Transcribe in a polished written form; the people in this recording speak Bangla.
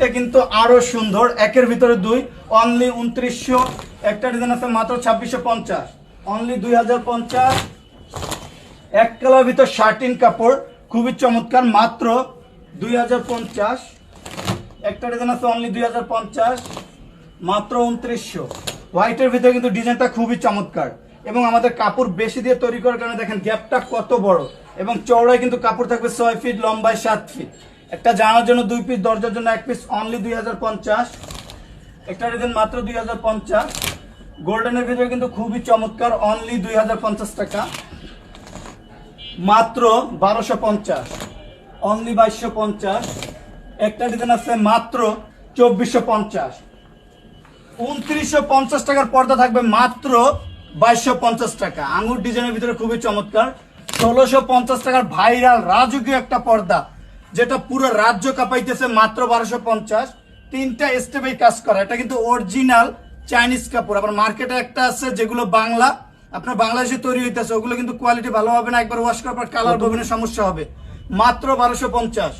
কাপড়টা কিন্তু আরো সুন্দর, একের ভিতরে দুই, অনলি 2900। একটা ডিজাইন আছে মাত্র 2650, অনলি 2050। এক কালার ভিতর শার্টিন কাপড়, খুবই চমৎকার, মাত্র 2050। একটা ডিজাইন আছে অনলি 2050, মাত্র 2900। হোয়াইটের ভিতরে কিন্তু ডিজাইনটা খুবই চমৎকার, এবং আমাদের কাপড় বেশি দিয়ে তৈরি করার কারণে দেখেন গ্যাপটা কত বড়, এবং চওড়ায় কিন্তু কাপড় থাকবে 6 ফিট, লম্বায় 7 ফিট। একটা জানার জন্য 2 পিস, দরজার জন্য 1 পিস, অনলি 2050। একটা ডিজাইন মাত্র 2050। গোল্ডেনের ভিতরে কিন্তু খুবই চমৎকার, অনলি 2050 টাকা, মাত্র 1250, অনলি 2250। একটা ডিজাইন আছে মাত্র 2450, 2950 টাকার পর্দা থাকবে মাত্র 2250 টাকা। আঙ্গুর ডিজাইনের ভিতরে খুবই চমৎকার, 1650 টাকার ভাইরাল রাজকীয় একটা পর্দা, যেটা পুরো রাজ্য কাঁপাইতেছে, মাত্র 1250। তিনটা স্টেপে কাজ করা, এটা কিন্তু অরিজিনাল চাইনিজ কাপড়। আবার মার্কেটে একটা আছে যেগুলো বাংলা, আপনার বাংলাদেশে তৈরি হইতেছে, ওগুলো কিন্তু কোয়ালিটি ভালো হবে না, একবার ওয়াশ করার পর কালার ববিনের সমস্যা হবে। মাত্র 1250।